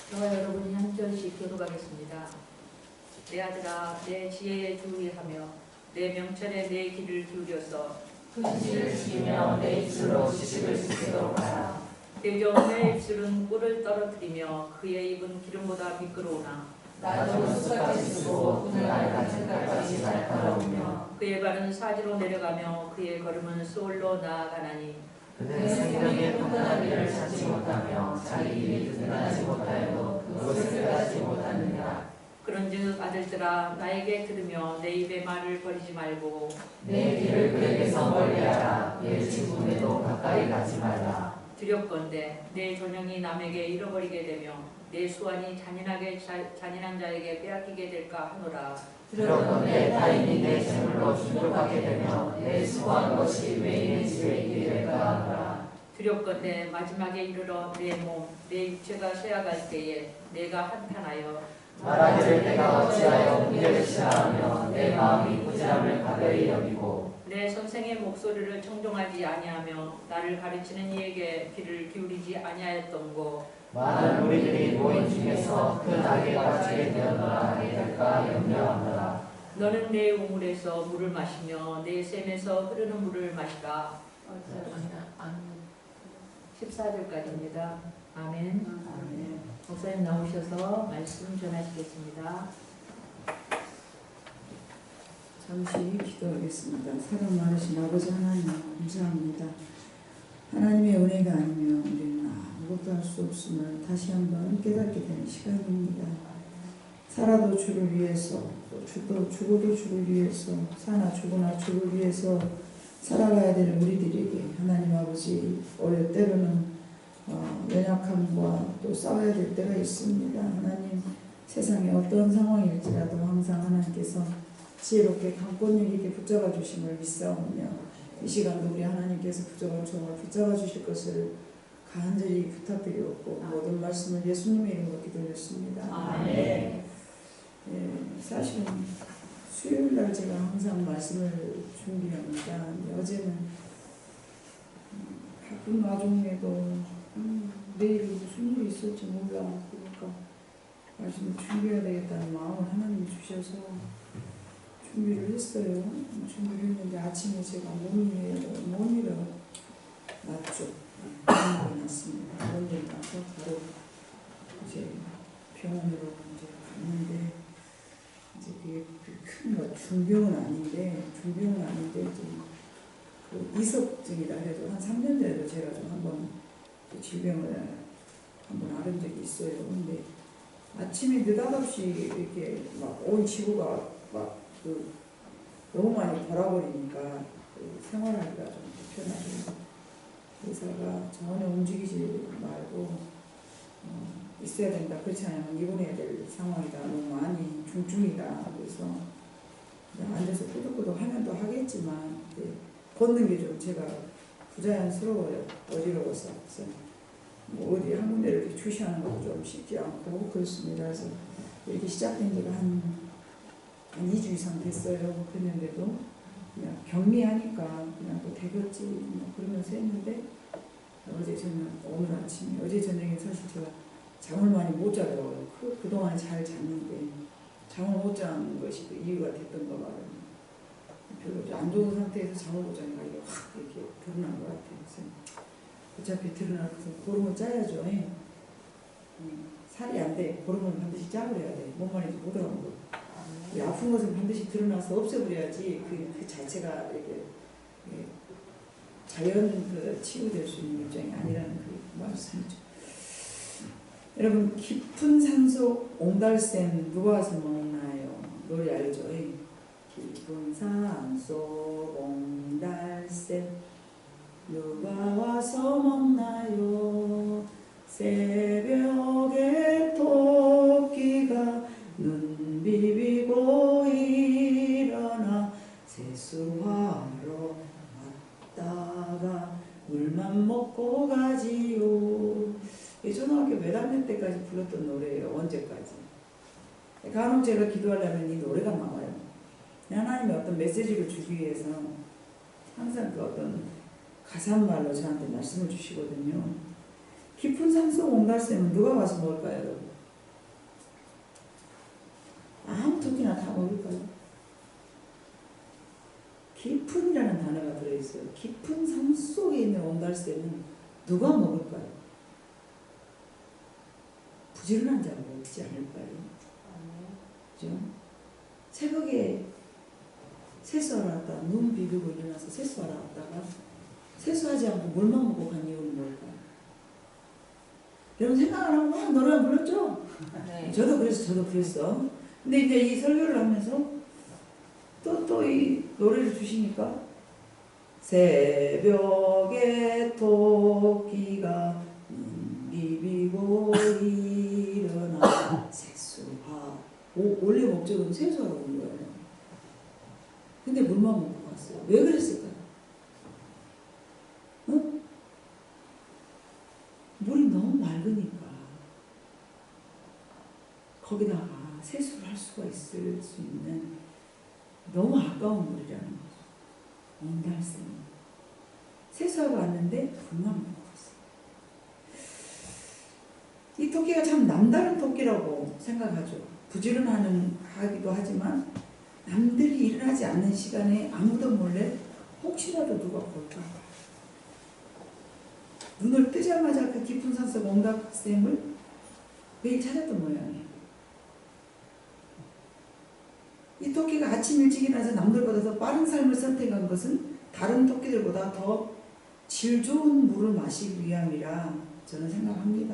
저와 여러분이 한 절씩 교독하겠습니다. 내 아들아, 내 지혜에 주의하며 내 명철에 내 귀를 기울여서 그 지를 지키며 내 입술로 지식을 지키도록 하라. 대저음의 입술은 꿀을 떨어뜨리며 그의 입은 기름보다 미끄러우나 나도 숯같이 쓰고 눈을 알간 색깔까지 날카로우며 그의 발은 사지로 내려가며 그의 걸음은 소울로 나아가나니 그는 생명의 평탄한 길을 찾지 못하며 자기 길이 든든하지 못하여도 그것을 깨닫지 못하느니라. 그런즉 아들들아 나에게 들으며 내 입의 말을 버리지 말고 내 길을 그에게서 멀리하라. 내 친구에도 가까이 가지 말라. 두렵건대 내 전형이 남에게 잃어버리게 되며 내 수완이 잔인한 자에게 빼앗기게 될까 하노라. 두렵건대 타인이 내 재물로 충족하게 되며 내 수고한 것이 외인의 집에 있게 될까 하노라. 두렵건대 마지막에 이르러 내 몸, 내 육체가 쇠약할 때에 내가 한탄하여 말하기를 내가 어찌하여 문제를 싫어하며 내 마음이 부지런을 가벼이 여기고 내 선생의 목소리를 청종하지 아니하며 나를 가르치는 이에게 귀를 기울이지 아니하였던고. 많은 우리들이 모인 중에서 그 낙에 빠지게 되었노라 될까 염려하노라. 너는 내 우물에서 물을 마시며 내 샘에서 흐르는 물을 마시라. 14절까지입니다. 아멘. 목사님 나오셔서 말씀 전하시겠습니다. 잠시 기도하겠습니다. 사랑 많으신 아버지 하나님 감사합니다. 하나님의 은혜가 아니면 우리는 아무것도 할 수 없음을 다시 한번 깨닫게 되는 시간입니다. 살아도 주를 위해서 또 죽어도 주를 위해서 사나 죽으나 주를 위해서 살아가야 되는 우리들에게 하나님 아버지 때로는 연약함과 또 싸워야 될 때가 있습니다. 하나님 세상에 어떤 상황일지라도 항상 하나님께서 지혜롭게 강권력 있게 붙잡아 주심을 믿사오며 이 시간도 우리 하나님께서 부족한 종을 붙잡아 주실 것을 간절히 부탁드리옵고 모든 말씀을 예수님의 이름으로 기도했습니다. 아멘. 사실은 수요일날 제가 항상 말씀을 준비합니다. 어제는 바쁜 와중에도 내일 무슨 일이 있을지 몰라 그러니까 말씀을 준비해야 되겠다는 마음을 하나님이 주셔서 준비를 했어요. 준비를 했는데 아침에 제가 몸이 났죠. 몸이 났습니다. 몸이 나서 바로 이제 병원으로 이제 갔는데 이제 그게 큰 중병은 아닌데 그 이석증이라 해도 한 3년 전에도 제가 좀 한번 그 질병을 한번 앓은 적이 있어요. 근데 아침에 느닷없이 이렇게 막 온 지구가 막 너무 많이 돌아버리니까 생활하기가 좀 불편하고 의사가 전혀 움직이지 말고 있어야 된다. 그렇지 않으면 입원해야 될 상황이다. 너무 많이 중증이다. 그래서 앉아서 꾸덕꾸덕 하면 또 하겠지만 걷는 게 좀 제가 부자연스러워요. 어지러워서. 그래서 뭐 어디 한 군데를 이렇게 주시하는 것도 좀 쉽지 않고 그렇습니다. 그래서 이렇게 시작된 지가 한 2주 이상 됐어요. 그랬는데도 그냥 격리하니까 그냥 또 되겠지 뭐 그러면서 했는데 어제 저녁 오늘 아침에 어제 저녁에 사실 제가 잠을 많이 못 자더라고요. 그동안 잘 잤는데 잠을 못 자는 것이 그 이유가 됐던 거 말은 별로 안 좋은 상태에서 잠을 못 자니까 이게 확 이렇게 드러난 것 같아요. 그래서 어차피 드러나서 보름은 짜야죠. 살이 안 돼. 보름은 반드시 짜버려야 돼. 뭔 말인지 못 알아보고. 아픈 것은 반드시 드러나서 없애버려야지 그 자체가 이렇게 자연 치유될 수 있는 입장이 아니라는 그 말씀이죠. 여러분 깊은 산속 옹달샘 누가 와서 먹나요? 노래 알죠? 깊은 산속 옹달샘 누가 와서 먹나요? 새벽에 토끼가 눈 비비고 일어나 세수하러 왔다가 물만 먹고 가지요. 초등학교 몇 학년 때까지 불렀던 노래예요. 언제까지. 간혹 제가 기도하려면 이 노래가 나와요. 하나님의 어떤 메시지를 주기 위해서 항상 그 어떤 가사말로 저한테 말씀을 주시거든요. 깊은 산속 옹달샘은 누가 와서 먹을까요, 여러분? 먹을까요? 깊은이라는 단어가 들어있어요. 깊은 산 속에 있는 온달새는 누가 먹을까요? 부지런한 자가 먹지 않을까요? 그죠? 새벽에 세수하러 왔다가 눈 비비고 일어나서 세수하러 왔다가 세수하지 않고 물만 먹고 간 이유는 뭘까요? 여러분 생각을 하고 막 노래가 불렀죠? 네. 저도 그랬어. 근데 이제 이 설교를 하면서 또 이 노래를 주시니까 새벽에 토끼가 비비고 일어나 세수하. 원래 목적은 세수하러 온 거예요. 근데 물만 먹고 갔어요. 왜 그랬을까요? 응? 물이 너무 맑으니까 거기다가 세수를 할 수가 있을 수 있는 너무 아까운 물이라는 거죠. 온달샘. 세수하고 왔는데 물만 먹고 갔어요. 이 토끼가 참 남다른 토끼라고 생각하죠. 부지런하기도 하지만 남들이 일어나지 않는 시간에 아무도 몰래 혹시라도 누가 볼까 눈을 뜨자마자 그 깊은 산속 온달샘을 매일 찾았던 모양이에요. 이 토끼가 아침 일찍 일어나서 남들보다 더 빠른 삶을 선택한 것은 다른 토끼들보다 더 질 좋은 물을 마시기 위함이라 저는 생각합니다.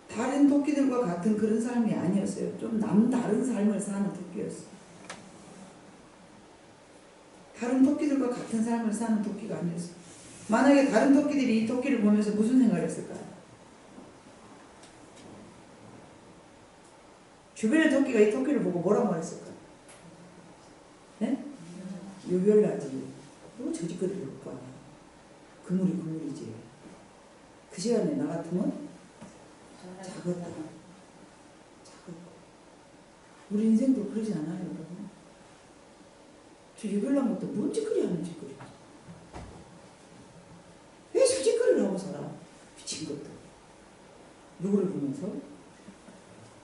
다른 토끼들과 같은 그런 삶이 아니었어요. 좀 남다른 삶을 사는 토끼였어요. 다른 토끼들과 같은 삶을 사는 토끼가 아니었어요. 만약에 다른 토끼들이 이 토끼를 보면서 무슨 생각을 했을까요? 주변의 토끼가 이 토끼를 보고 뭐라고 말했을까요? 네? 유별나지. 뭐 저 짓거리를 볼까? 그물이 그물이지. 그 시간에 나 같으면 작았다. 우리 인생도 그러지 않아요, 여러분? 저 유별난 것도 뭔 짓거리 하는 짓거리지? 왜 저 짓거리를 하고 살아? 미친 것도. 누구를 보면서?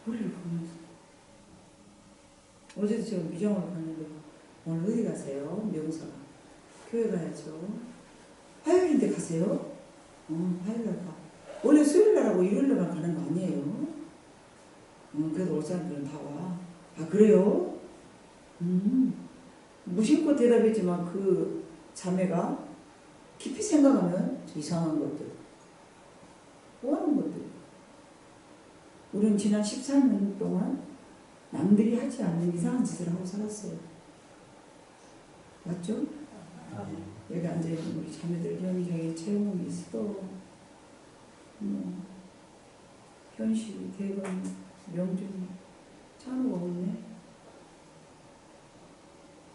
우리를 보면서. 어제도 제가 미정으로 갔는데 오늘 어디 가세요? 명사. 교회 가야죠. 화요일인데 가세요? 화요일날 가. 원래 수요일날하고 일요일날만 가는 거 아니에요? 그래도 올 사람들은 다 와. 아 그래요? 무심코 대답했지만 그 자매가 깊이 생각하면 이상한 것들, 뭐하는 것들. 우리는 지난 13년 동안 남들이 하지 않는 이상한 짓을 하고 살았어요. 맞죠? 여기 앉아있는 우리 자매들 여기저기 채용이 있어. 현실, 대건, 명준이 찬우가 없네.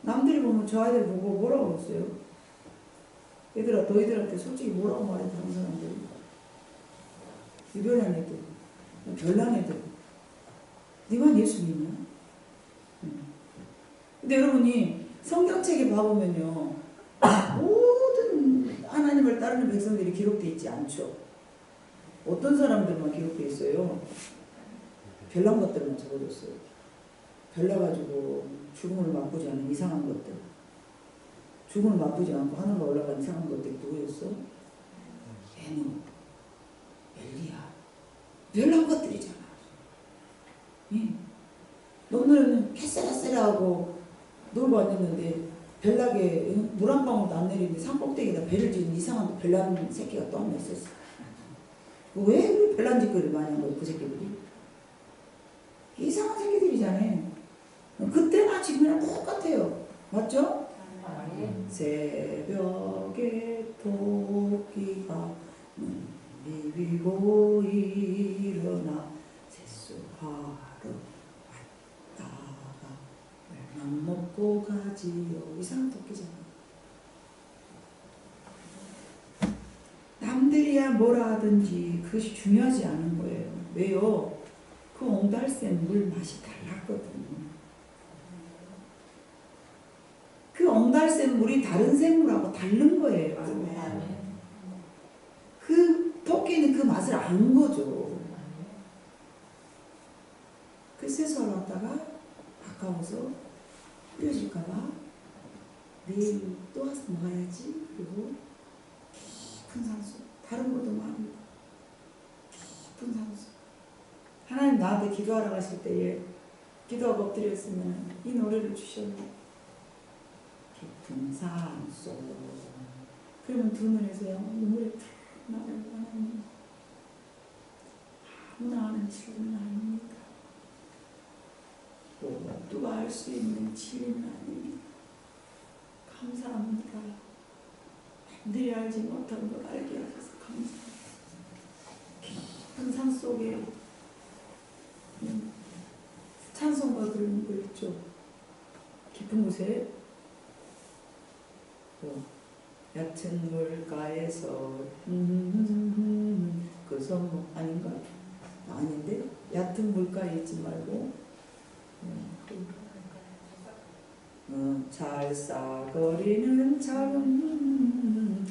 남들이 보면 저 아이들 보고 뭐라고 했어요? 얘들아 너희들한테 솔직히 뭐라고 말해 다른 사람들이. 유별난 애들, 별난 애들. 네만 예수 믿냐? 근데 여러분이 성경책에 봐보면요 모든 하나님을 따르는 백성들이 기록되어 있지 않죠. 어떤 사람들만 기록되어 있어요? 별난 것들만 적어줬어요. 별나가지고 죽음을 맛보지 않은 이상한 것들. 죽음을 맛보지 않고 하늘로 올라간 이상한 것들이 누구였어? 에노, 엘리야. 별난 것들이잖아. 너는 캐세라세라하고 놀고 왔는데 별나게 물 한 방울도 안 내리는데 산 꼭대기에다 배를 지은 이상한 별난 새끼가 또 한 명 있었어. 왜 그렇게 별난 짓거리를 많이 한 거야 그 새끼들이? 이상한 새끼들이잖아요. 그때나 지금이랑 똑같아요. 맞죠? 새벽에 토끼가 비비고 일어나 세수하러 왔다가 멸망 먹고 가지요. 이상한 토끼잖아. 남들이야 뭐라 하든지 그것이 중요하지 않은 거예요. 왜요? 그 옹달샘 물 맛이 달랐거든요. 그 옹달샘 물이 다른 샘물하고 다른 거예요. 그 토끼는 그 맛을 안 거죠. 그 세수하러 왔다가 가까워서 흐려질까봐 내일 또 와서 먹어야지. 그리고 깊은 산소, 다른 것도 많은데 깊은 산소. 하나님 나한테 기도하라고 하실 때에 기도하고 엎드렸으면 이 노래를 주셨네. 깊은 산소. 그러면 두 눈에서 눈물이 탁 나요. 하나님, 아무나 아는 진리는 아닙니다. 누가 알 수 있는 진리는 아닙니다. 감사합니다. 남들이 알지 못한 걸 알게 하셔서 감사합니다. 깊은 산 속에 찬송가 부르는 거 있죠. 깊은 곳에 얕은 물가에서 그 선목 아닌가? 아닌데? 얕은 물가에 있지 말고 잘싸거리는 작은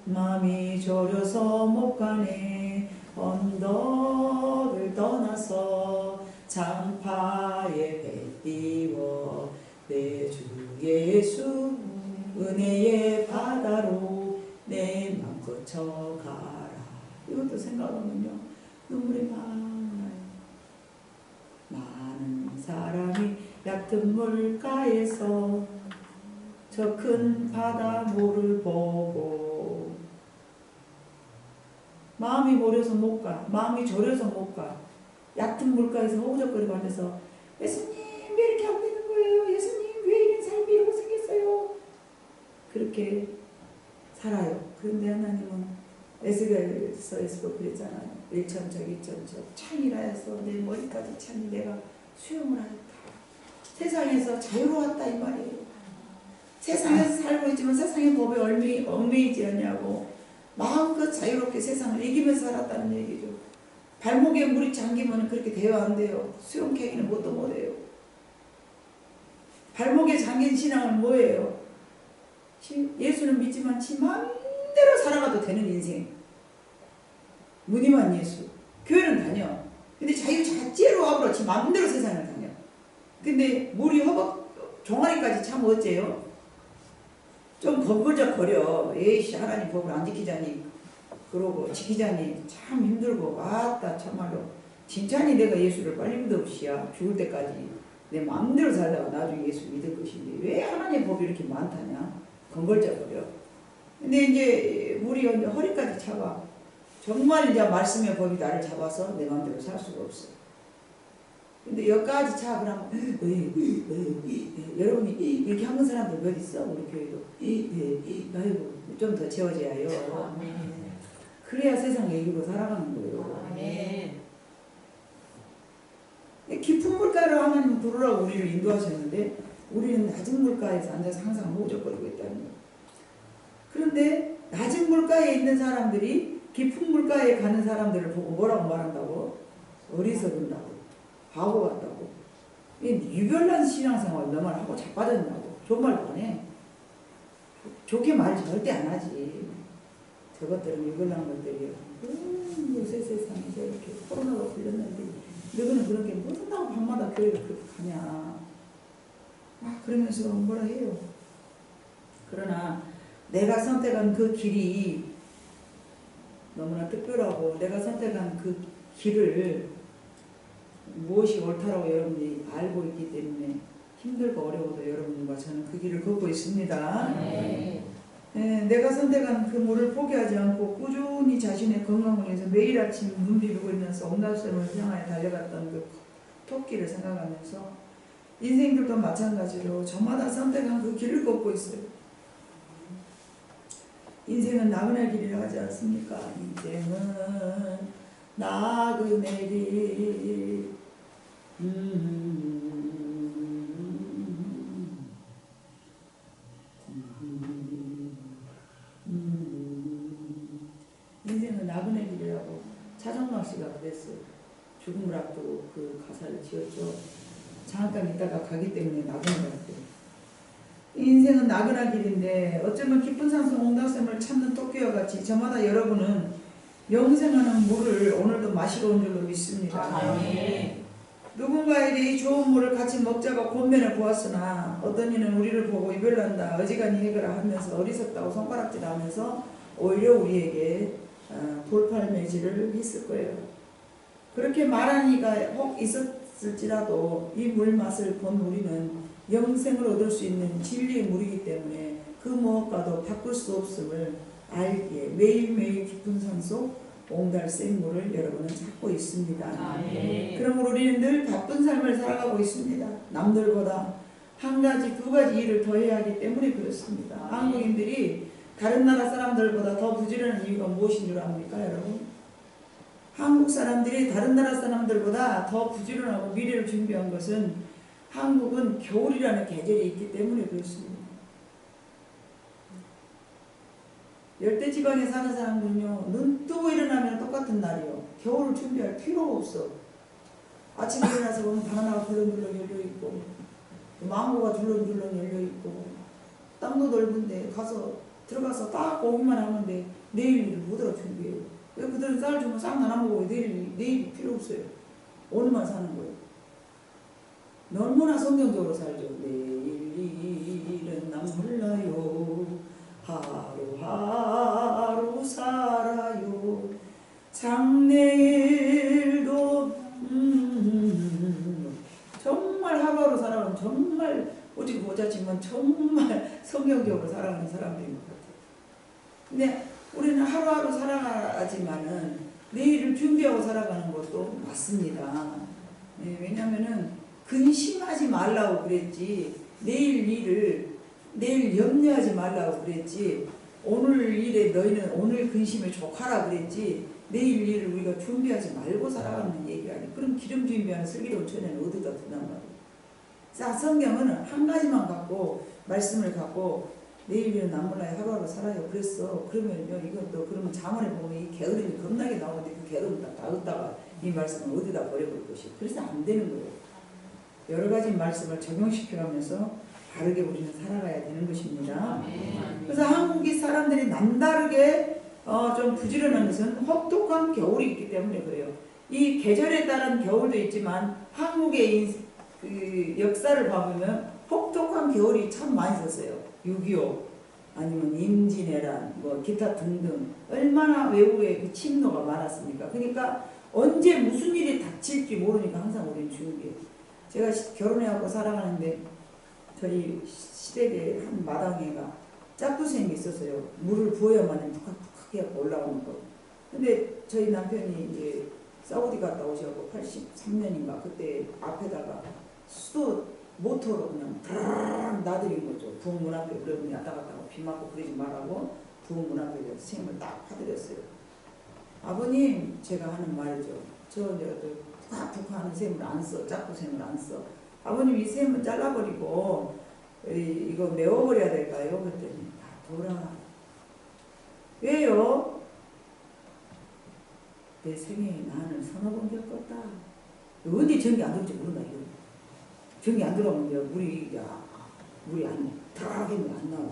마음이 졸여서 못 가네. 언덕을 떠나서 장파에 배 띄워 내 주 예수 은혜의 바다로 내 맘 거쳐가라. 이것도 생각하면요 눈물이 많아요. 많은 사람이 얕은 물가에서 저 큰 바다모를 보고 마음이 몰려서 못 가. 마음이 졸여서 못 가. 얕은 물가에서 허우적거리고 앉아서 예수님 왜 이렇게 하고 있는 거예요? 예수님 왜 이런 삶이 이러고 생겼어요? 그렇게 살아요. 그런데 하나님은 에스겔서에서도 그랬잖아요. 1천적 2천적 창이라 해서 내 머리까지 찬이 내가 수용을 하였다. 세상에서 자유로웠다 이 말이에요. 세상에서 살고 있지만 세상의 법에 얽매이지 않냐고 마음껏 자유롭게 세상을 이기면서 살았다는 얘기죠. 발목에 물이 잠기면 그렇게 돼요 안 돼요? 수용 캐기는 뭣도 못해요. 발목에 잠긴 신앙은 뭐예요? 예수는 믿지만 지 마음대로 살아가도 되는 인생. 무늬만 예수. 교회는 다녀. 근데 자유자재로 하고 지 마음대로 세상을 다녀. 근데 물이 허벅 종아리까지 참 어째요? 좀 거글적거려. 에이씨 하나님 법을 안 지키자니 그러고 지키자니 참 힘들고 왔다 참말로 진짜니 내가 예수를 빨리 믿읍시야. 죽을 때까지 내 마음대로 살다가 나중에 예수 믿을 것인데 왜 하나님의 법이 이렇게 많다냐. 건걸져버려. 근데 이제 물이 이제 허리까지 차가. 정말 이제 말씀의 법이 나를 잡아서 내 마음대로 살 수가 없어. 근데 여기까지 차 그러면 여러분이 이렇게 하는 사람들 몇 있어? 우리 교회도 아이고 좀 더 채워져야 해요. 그래야 세상에 이기고 살아가는 거예요. 깊은 물가로 하나님 부르라고 우리를 인도하셨는데 우리는 낮은 물가에서 앉아서 항상 호적거리고 있다는 거예요. 그런데 낮은 물가에 있는 사람들이 깊은 물가에 가는 사람들을 보고 뭐라고 말한다고? 어리석은다고. 바보 같다고. 유별난 신앙생활 너 말 하고 자빠졌냐고. 좋은 말도 안 해. 좋게 말 절대 안 하지. 저것들은 유별난 것들이에요. 요새 세상에 이렇게 코로나가 걸렸는데 너희는 그렇게 못한다고 밤마다 교회를 그렇게 가냐. 막 그러면서 뭐라 해요. 그러나 내가 선택한 그 길이 너무나 특별하고 내가 선택한 그 길을 무엇이 옳다라고 여러분이 알고 있기 때문에 힘들고 어려워도 여러분과 저는 그 길을 걷고 있습니다. 내가 선택한 그 물을 포기하지 않고 꾸준히 자신의 건강을 위해서 매일 아침 눈 비비고 있면서 옥탑섬을 향하여 달려갔던 그 토끼를 생각하면서 인생들도 마찬가지로 저마다 선택한 그 길을 걷고 있어요. 인생은 나그네 길이라 하지 않습니까? 인생은 나그네 길. 인생은 나그네 길이라고 차정막 씨가 그랬어요. 죽음을 앞두고 그 가사를 지었죠. 잠깐 있다가 가기 때문에 나그네 갔대요. 인생은 나그네 길인데 어쩌면 깊은 산속 옥탑섬을 찾는 토끼와 같이 저마다 여러분은 영생하는 물을 오늘도 마시러 온 줄로 믿습니다. 누군가에게 이 좋은 물을 같이 먹자고 권면을 보았으나 어떤 이는 우리를 보고 이별난다 어지간히 해거라 하면서 어리석다고 손가락질하면서 오히려 우리에게 돌팔매질을 했을 거예요. 그렇게 말한 이가 혹 있었을지라도 이 물 맛을 본 우리는 영생을 얻을 수 있는 진리의 물이기 때문에 그 무엇과도 바꿀 수 없음을 알기에 매일매일 깊은 산속 옹달 생물을 여러분은 찾고 있습니다. 그러므로 우리는 늘 바쁜 삶을 살아가고 있습니다. 남들보다 한 가지 두 가지 일을 더 해야 하기 때문에 그렇습니다. 한국인들이 다른 나라 사람들보다 더 부지런한 이유가 무엇인 줄 압니까 여러분? 한국 사람들이 다른 나라 사람들보다 더 부지런하고 미래를 준비한 것은 한국은 겨울이라는 계절이 있기 때문에 그렇습니다. 열대지방에 사는 사람들은요, 눈 뜨고 일어나면 똑같은 날이요. 겨울을 준비할 필요가 없어. 아침에 일어나서 보면 바나나가 둘렁둘렁 열려있고, 망고가 둘렁둘렁 열려있고, 땅도 넓은데 들어가서 딱 오기만 하는데 내일 일을 못하러 준비해요. 왜 그들은 쌀 주면 싹 나눠먹고 내일이 필요 없어요. 오늘만 사는 거예요. 너무나 성경적으로 살죠. 내일 일은 난 몰라요. 하루하루 살아요. 장래일도 정말 하루하루 살아가는 정말 오직 모자지만 정말 성경적으로 살아가는 사람들인 것 같아요. 근데 우리는 하루하루 살아가지만은 내일을 준비하고 살아가는 것도 맞습니다. 네, 왜냐면은 근심하지 말라고 그랬지 내일 염려하지 말라고 그랬지 오늘 일에 너희는 오늘 근심을 족하라 그랬지 내일 일을 우리가 준비하지 말고 살아가는 얘기가 아니에요. 그럼 기름 준비하는 슬기로운 처녀는 어디다 두단 말이에요. 자, 성경은 한 가지만 갖고 말씀을 갖고 내일 일은 안 몰라요. 하루하루 살아요. 그랬어. 그러면요 이것도 그러면 잠언에 보면 이 게으름이 겁나게 나오는데 그 게으름 다 놔뒀다가 이 말씀을 어디다 버려볼 것이 그래서 안 되는 거예요. 여러 가지 말씀을 적용시켜가면서 다르게 우리는 살아가야 되는 것입니다. 그래서 한국이 사람들이 남다르게 좀 부지런한 것은 혹독한 겨울이 있기 때문에 그래요. 이 계절에 따른 겨울도 있지만 한국의 그 역사를 봐보면 혹독한 겨울이 참 많이 있었어요. 6.25 아니면 임진왜란 뭐 기타 등등 얼마나 외국에 그 침노가 많았습니까? 그러니까 언제 무슨 일이 닥칠지 모르니까 항상 우리는 준비해요. 제가 결혼해갖고 살아가는데 저희 시댁에 한 마당에가 짝두샘이 있었어요. 물을 부어야만 푹푹하게 올라오는 거. 근데 저희 남편이 이제 사우디 갔다 오셔서 83년인가 그때 앞에다가 수도 모터로 그냥 드르륵 놔드린 거죠. 부엌 문 앞에 그러더니 왔다 갔다 하고 비 맞고 그러지 말라고 부엌 문 앞에 샘을 딱 파드렸어요. 아버님 제가 하는 말이죠. 저 내가 또 푹푹 하는 샘을 안 써. 짝두샘을 안 써. 아버님 이 샘을 잘라버리고 이거 메워버려야 될까요? 그랬더니 돌아. 왜요? 내 생에 나는 서너 번 겪었다. 언제 전기 안 들어올지 모른다 이거. 전기 안 들어오면 물이 안 들어가겠네 안 나와.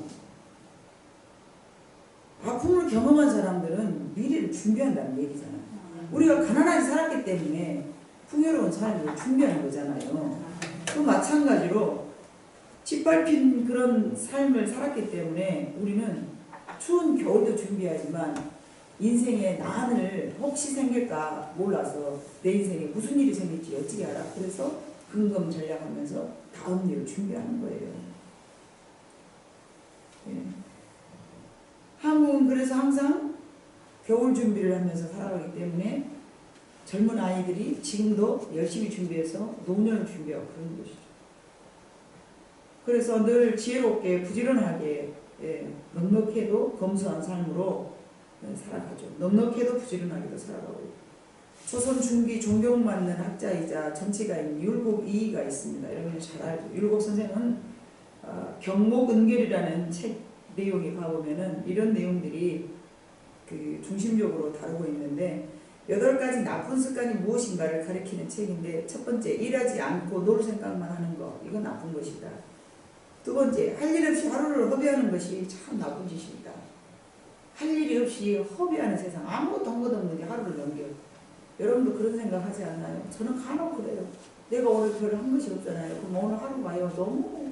아픔을 경험한 사람들은 미래를 준비한다는 얘기잖아요. 우리가 가난하게 살았기 때문에 풍요로운 삶을 준비하는 거잖아요. 또 마찬가지로 짓밟힌 그런 삶을 살았기 때문에 우리는 추운 겨울도 준비하지만 인생의 난을 혹시 생길까 몰라서 내 인생에 무슨 일이 생길지 어찌게 알아. 그래서 근검 전략하면서 다음 일을 준비하는 거예요. 예. 한국은 그래서 항상 겨울 준비를 하면서 살아가기 때문에 젊은 아이들이 지금도 열심히 준비해서 노년을 준비하고 그런 것이죠. 그래서 늘 지혜롭게 부지런하게 넉넉해도 검소한 삶으로 살아가죠. 넉넉해도 부지런하게도 살아가고 조선 중기 존경받는 학자이자 정치가인 율곡 이이가 있습니다. 여러분이 잘 알죠. 율곡 선생은 경목은결이라는 책 내용에 가보면은 이런 내용들이 그 중심적으로 다루고 있는데 8가지 나쁜 습관이 무엇인가를 가리키는 책인데 첫 번째, 일하지 않고 놀 생각만 하는 거. 이건 나쁜 것이다. 두 번째, 할 일 없이 하루를 허비하는 것이 참 나쁜 짓입니다. 할 일이 없이 허비하는 세상, 아무것도 한 것 없는데 하루를 넘겨. 여러분도 그런 생각 하지 않나요? 저는 간혹 그래요. 내가 오늘 별 한 것이 없잖아요. 그럼 오늘 하루 가요. 너무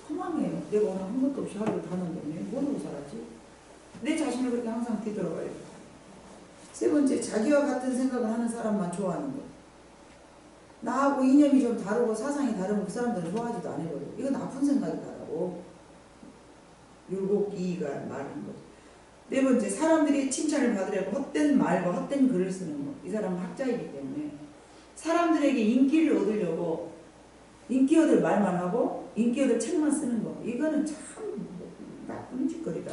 허망해요. 내가 오늘 한 것도 없이 하루를 다는데 뭐 하고 살았지? 내 자신을 그렇게 항상 뒤돌아봐요. 세 번째, 자기와 같은 생각을 하는 사람만 좋아하는 거. 나하고 이념이 좀 다르고 사상이 다르면 그 사람들은 좋아하지도 않아요. 이건 나쁜 생각이다라고 율곡이가 말하는 거죠. 네 번째, 사람들이 칭찬을 받으려고 헛된 말과 헛된 글을 쓰는 거. 이 사람은 학자이기 때문에 사람들에게 인기를 얻으려고 인기 얻을 말만 하고 인기 얻을 책만 쓰는 거. 이거는 참 나쁜 짓거리다.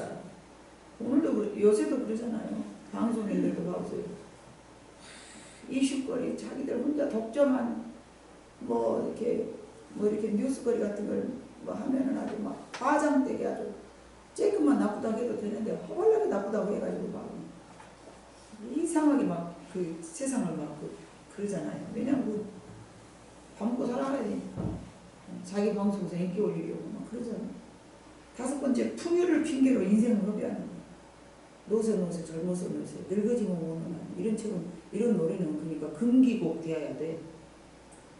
오늘도 요새도 그러잖아요. 방송인들도 봐보세요. 이슈거리 자기들 혼자 독점한 이렇게 뉴스거리 같은 걸 하면은 아주 막 과장되게 아주 조금만 나쁘다고 해도 되는데 허벌나게 나쁘다고 해가지고 막 이상하게 막 그 세상을 막 그러잖아요. 왜냐면 밤고 살아야 되니까 자기 방송에서 인기 올리려고 막 그러잖아요. 다섯 번째, 풍요를 핑계로 인생을 허비하는 거예요. 노세 젊어서 노세 늙어지면 오는 이런 책은 이런 노래는 그러니까 금기곡 돼야 돼.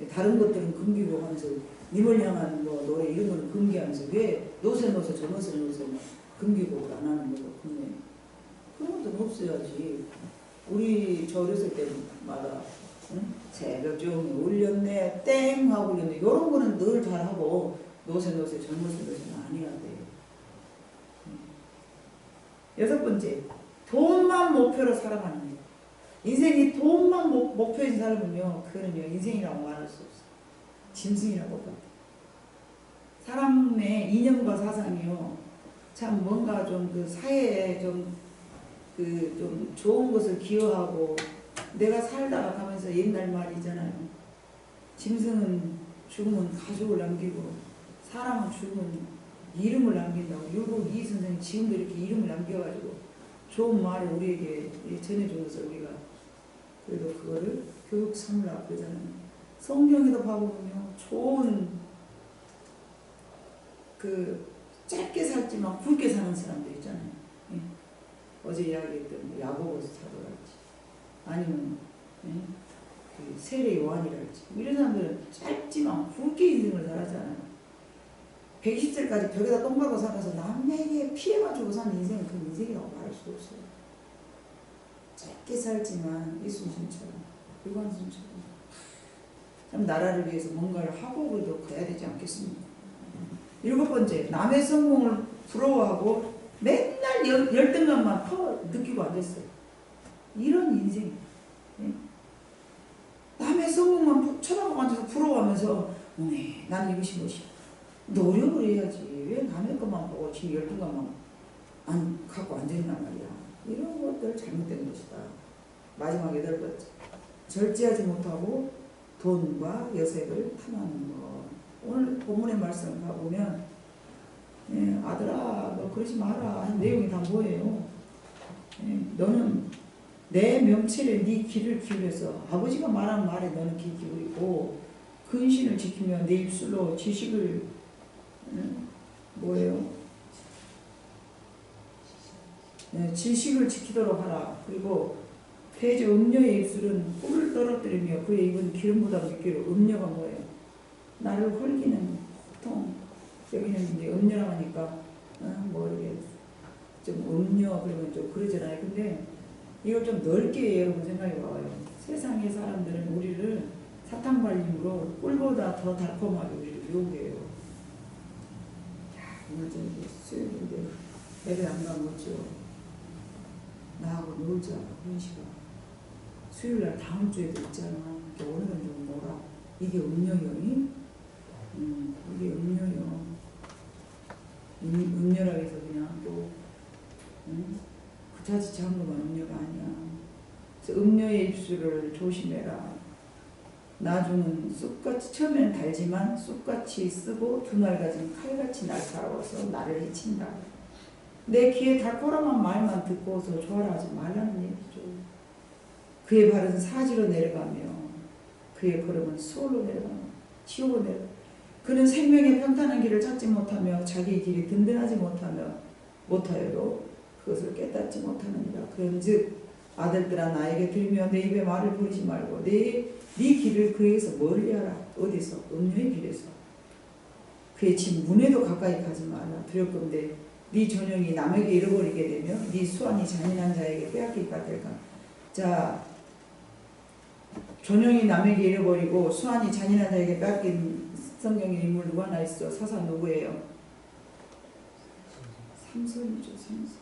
다른 것들은 금기곡 하면서 님을 향한 노래 이런 거는 금기하면서 왜 노세 젊어서 노세 금기곡을 안 하는 거고 국내 그런 것도 없어야지. 우리 저 어렸을 때마다 새벽 종이 울렸네 땡 하고 울렸네 이런 거는 늘 잘하고 노세 젊어서 노세는 안 해야 돼. 여섯 번째, 돈만 목표로 살아가는 거예요. 인생이 돈만 목표인 사람은요, 그거는요, 인생이라고 말할 수 없어요. 짐승이라고 봐요. 사람의 이념과 사상이요, 참 뭔가 좀 그 사회에 좀 좋은 것을 기여하고, 내가 살다가 가면서 옛날 말이잖아요. 짐승은 죽으면 가족을 남기고, 사람은 죽으면 이름을 남긴다고. 율곡 이 선생님 지금도 이렇게 이름을 남겨가지고 좋은 말을 우리에게 전해준 것을 우리가 그래도 그거를 교육 삼으라 그러잖아요. 성경에도 봐보면요, 좋은 짧게 살지만 굵게 사는 사람들 있잖아요. 예. 어제 이야기했던 야고보서 사도랄지 아니면 그 세례 요한이랄지 이런 사람들은 짧지만 굵게 인생을 살았잖아요. 120살까지 벽에다 똥 밟고 살아서 남에게 피해만 주고 사는 인생은 그 인생이라고 말할 수 없어요. 짧게 살지만 이순신처럼 유관순처럼 참 나라를 위해서 뭔가를 하고 그래도 가야 되지 않겠습니까? 일곱 번째, 남의 성공을 부러워하고 맨날 열등감만 느끼고 앉았어요. 이런 인생. 남의 성공만 쳐다보고 앉아서 부러워하면서 나는 이것이 무엇이야. 노력을 해야지. 왜 남의 것만 보고 지금 열등감만 안 갖고 앉아있단 말이야. 이런 것들 잘못된 것이다. 마지막 여덟 번째, 절제하지 못하고 돈과 여색을 탐하는 것. 오늘 본문의 말씀을 가보면 아들아 너 그러지 마라 하는 내용이 다 뭐예요? 너는 내 명철에 네 귀를 기울여서 아버지가 말한 말에 너는 귀 기울이고 근신을 지키며 내 입술로 지식을 지식을 지키도록 하라. 그리고 폐제 음녀의 입술은 꿀을 떨어뜨리며 그의 입은 기름보다 묻기로. 음녀가 뭐예요? 나를 홀기는 보통 여기는 이제 음녀라고 하니까 이렇게 좀 음녀 그러면 좀 그러잖아요. 근데 이걸 좀 넓게 여러분 생각해 봐요. 세상의 사람들은 우리를 사탕 발림으로 꿀보다 더 달콤하게 우리를 유혹해요. 오늘 좀 수요일인데 예배 안 가면 어쩌 나하고 놀자 그런 시간. 수요일날 다음 주에도 있잖아. 오늘은 좀 놀아. 이게 음녀요. 이게 음녀요. 음녀라 해서 그냥 또 그자지치 한 것만 음녀가 아니야. 그래서 음녀의 입술을 조심해라. 나중은 쑥같이 처음엔 달지만 쑥같이 쓰고 두 날 가진 칼같이 날카로워서 나를 해친다. 내 귀에 달콤한 말만 듣고서 좋아하지 말라는 얘기죠. 그의 발은 사지로 내려가며 그의 걸음은 수월로 내려가며 지옥으로 내려가. 그는 생명의 평탄한 길을 찾지 못하며 자기의 길이 든든하지 못하여도 그것을 깨닫지 못하느니라. 그런즉 아들들아 나에게 들으며 내 입에 말을 버리지 말고 네 길을 그에게서 멀리하라. 어디서? 음료의 길에서. 그의 집 문에도 가까이 가지 마라. 두렵건대 네 전용이 남에게 잃어버리게 되며 네 수완이 잔인한 자에게 빼앗길까 될까. 자, 전용이 남에게 잃어버리고 수완이 잔인한 자에게 빼앗긴 성경의 인물 누가 하나 있어? 사사 누구예요? 삼손이죠. 삼손.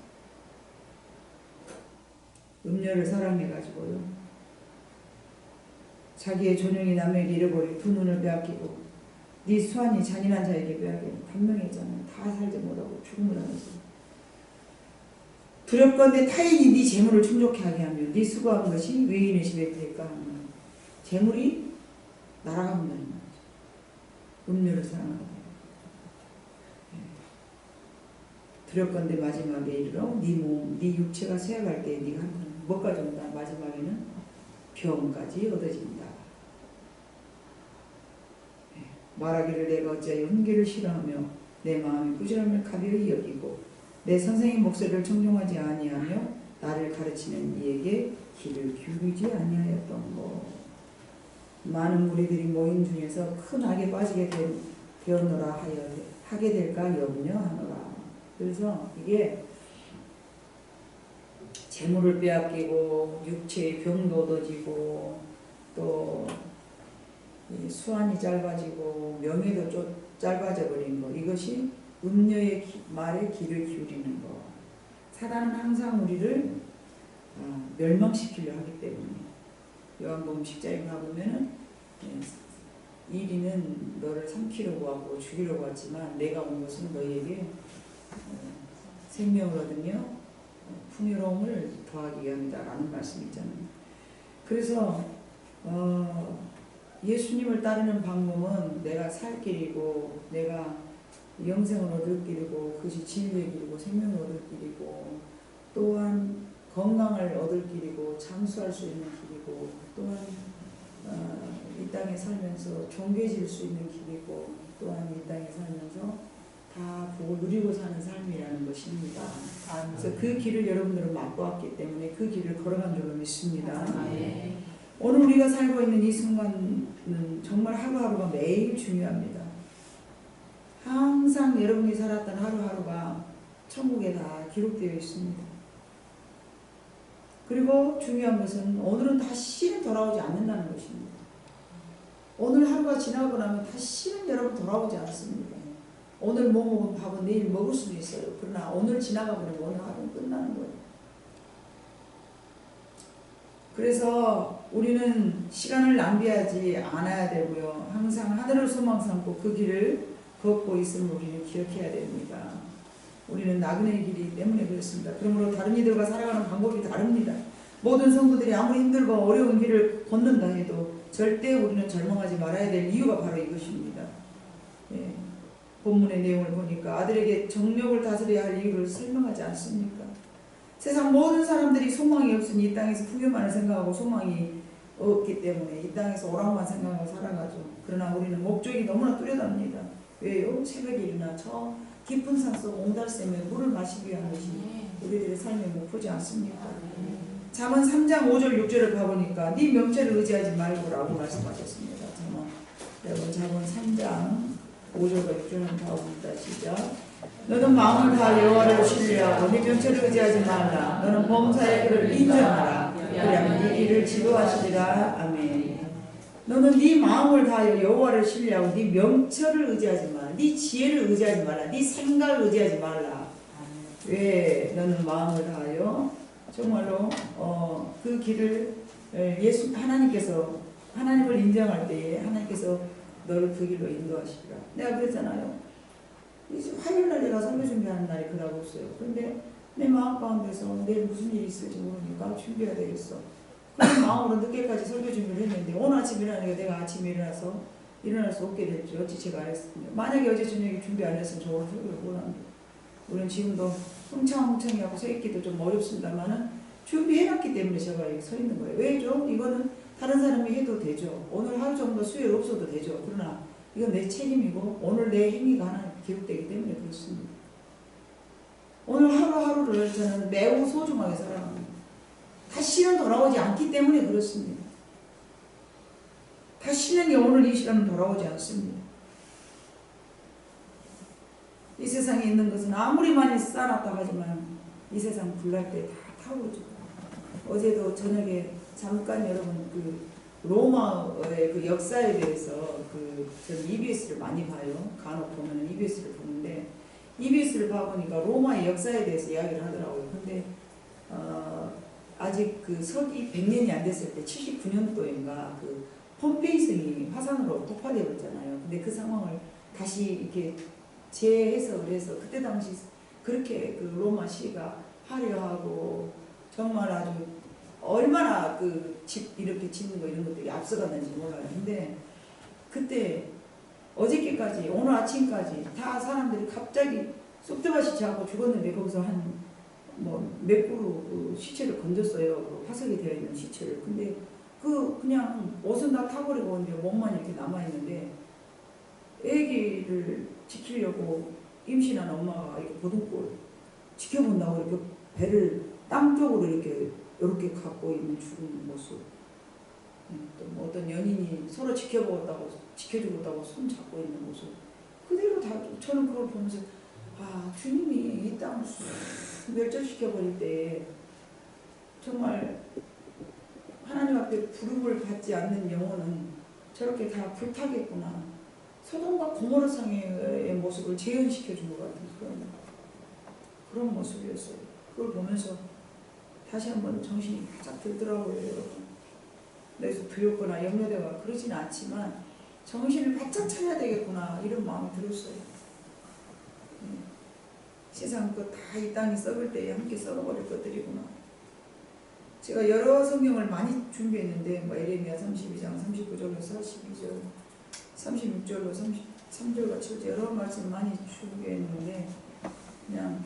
음녀를 사랑해가지고요. 자기의 전용이 남에게 잃어버리고 두 눈을 빼앗기고 네 수완이 잔인한 자에게 빼앗기고 단명했잖아요. 다 살지 못하고 죽음을 하면서. 두렵건대 타인이 네 재물을 충족케 하게 하며 네 수고한 것이 외인의 집에 될까 하며 재물이 날아간다는 말이죠. 음료를 사랑하고 두렵건대 마지막에 이르러 네 몸, 네 육체가 쇠약할 때 네가 한번 뭐까지 온다. 마지막에는 병까지 얻어진다. 말하기를 내가 어찌하여 훈계를 싫어하며 내 마음이 꾸지람을 가벼이 여기고 내 선생의 목소리를 청종하지 아니하며 나를 가르치는 이에게 귀를 기울이지 아니하였던 것. 많은 무리들이 모인 중에서 큰 악에 빠지게 되었노라 하게 될까 염려하노라. 그래서 이게 재물을 빼앗기고 육체의 병도 얻어지고 또 수완이 짧아지고 명예도 짧아져 버린 것. 이것이 음녀의 말에 귀를 기울이는 것. 사단은 항상 우리를 멸망시키려 하기 때문에 요한복음 10장에 가보면은 1위는 너를 삼키려고 하고 죽이려고 하지만 내가 온 것은 너희에게 생명을 얻으며 풍요로움을 더하기 위함이다 라는 말씀이 있잖아요. 그래서 예수님을 따르는 방법은 내가 살 길이고 내가 영생을 얻을 길이고 그것이 진리의 길이고 생명을 얻을 길이고 또한 건강을 얻을 길이고 장수할 수 있는 길이고 또한 이 땅에 살면서 존귀해질 수 있는 길이고 또한 이 땅에 살면서 다 복을 누리고 사는 삶이라는 것입니다. 그래서 그 길을 여러분들은 맛보았기 때문에 그 길을 걸어간 줄로 믿습니다. 오늘 우리가 살고 있는 이 순간은 정말 하루하루가 매일 중요합니다. 항상 여러분이 살았던 하루하루가 천국에 다 기록되어 있습니다. 그리고 중요한 것은 오늘은 다시는 돌아오지 않는다는 것입니다. 오늘 하루가 지나고 나면 다시는 여러분 돌아오지 않습니다. 오늘 뭐 먹은 밥은 내일 먹을 수도 있어요. 그러나 오늘 지나가 버리면 오늘 하루는 끝나는 거예요. 그래서 우리는 시간을 낭비하지 않아야 되고요. 항상 하늘을 소망 삼고 그 길을 걷고 있음을 우리는 기억해야 됩니다. 우리는 나그네의 길이기 때문에 그렇습니다. 그러므로 다른 이들과 살아가는 방법이 다릅니다. 모든 성도들이 아무리 힘들고 어려운 길을 걷는다 해도 절대 우리는 절망하지 말아야 될 이유가 바로 이것입니다. 예. 본문의 내용을 보니까 아들에게 정력을 다스려야 할 이유를 설명하지 않습니까? 세상 모든 사람들이 소망이 없으니 이 땅에서 풍요만을 생각하고 소망이 없기 때문에 이 땅에서 오락만 생각하고 살아가죠. 그러나 우리는 목적이 너무나 뚜렷합니다. 왜요? 새벽에 일어나 저 깊은 산속 옹달샘에 물을 마시기 위한 것이 우리들의 삶의 목표지 않습니까? 잠언 3장 5절 6절을 가보니까 네 명철을 의지하지 말고라고 말씀하셨습니다. 여러분 잠언 3장 5절과 6절은 가봅니다. 시작. 너는 마음을 다 여호와를 신뢰하고 네 명철을 의지하지 말라. 너는 범사의 그를 인정하라. 그리하면 네 길을 지도하시리라. 아멘. 너는 네 마음을 다하여 여호와를 신뢰하고 네 명철을 의지하지 말라. 네 지혜를 의지하지 말라. 네 생각을 의지하지 말라. 왜 너는 마음을 다하여 정말로 그 길을 하나님을 인정할 때에 하나님께서 너를 그 길로 인도하시리라. 내가 그랬잖아요. 이제 화요일날 내가 설교 준비하는 날이 그다고 없어요. 그런데 내 마음 가운데서 내일 무슨 일이 있을지 모르니까 준비해야 되겠어. 그런 마음으로 늦게까지 설교 준비를 했는데 오늘 아침 일어나니까 내가 아침에 일어날 수 없게 됐죠. 어찌 제가 안 했습니다. 만약에 어제 저녁에 준비 안 했으면 저 오늘 설교를 못 합니다. 우리는 지금도 흥청흥청하고 서 있기도 좀 어렵습니다만은 준비해놨기 때문에 제가 여기 서 있는 거예요. 왜죠? 이거는 다른 사람이 해도 되죠. 오늘 하루 정도 수요일 없어도 되죠. 그러나 이건 내 책임이고 오늘 내 행위가 하나 기록되기 때문에 그렇습니다. 오늘 하루하루를 저는 매우 소중하게 살아갑니다. 다시는 돌아오지 않기 때문에 그렇습니다. 다시는 오늘 이 시간은 돌아오지 않습니다. 이 세상에 있는 것은 아무리 많이 쌓아놨다 하지만 이 세상 불날 때 다 타오르죠. 어제도 저녁에 잠깐 여러분 그 로마의 그 역사에 대해서 저는 EBS를 많이 봐요. 간혹 보면 EBS를 보는데 EBS를 봐보니까 로마의 역사에 대해서 이야기를 하더라고요. 근데 아직 그 서기 100년이 안 됐을 때 79년도인가 그 폼페이 성이 화산으로 폭파되어 있잖아요. 근데 그 상황을 다시 이렇게 재해석을 해서 그때 당시 그렇게 그 로마 시가 화려하고 정말 아주 얼마나 그 집 이렇게 짓는 거 이런 것들이 앞서갔는지 몰라요. 근데 그때 어저께까지 오늘 아침까지 다 사람들이 갑자기 쑥대밭이 하고 죽었는데 거기서 한 뭐 몇 그루 그 시체를 건졌어요. 그 화석이 되어 있는 시체를. 근데 그냥 옷은 다 타버리고 이제 몸만 이렇게 남아 있는데 아기를 지키려고 임신한 엄마가 이렇게 보듬고 지켜본다고 이렇게 배를 땅 쪽으로 이렇게 갖고 있는 죽은 모습. 또 뭐 어떤 연인이 서로 지켜주고 있다고 손 잡고 있는 모습. 그대로 다 저는 그걸 보면서 아 주님이 이 땅을 멸절시켜버릴 때 정말 하나님 앞에 부름을 받지 않는 영혼은 저렇게 다 불타겠구나. 소돔과 고모라성의 모습을 재현시켜 준 것 같은 그런 모습이었어요. 그걸 보면서 다시 한번 정신이 바짝 들더라고요, 여러분. 그래서 두렵거나 염려되거나 그러지는 않지만 정신을 바짝 차려야 되겠구나 이런 마음이 들었어요. 세상 것 다 이 땅이 썩을 때에 함께 썩어버릴 것들이구나. 제가 여러 성경을 많이 준비했는데 뭐 에레미야 32장 39절로 42절 36절로 33절과 7절 여러 말씀 많이 준비했는데 그냥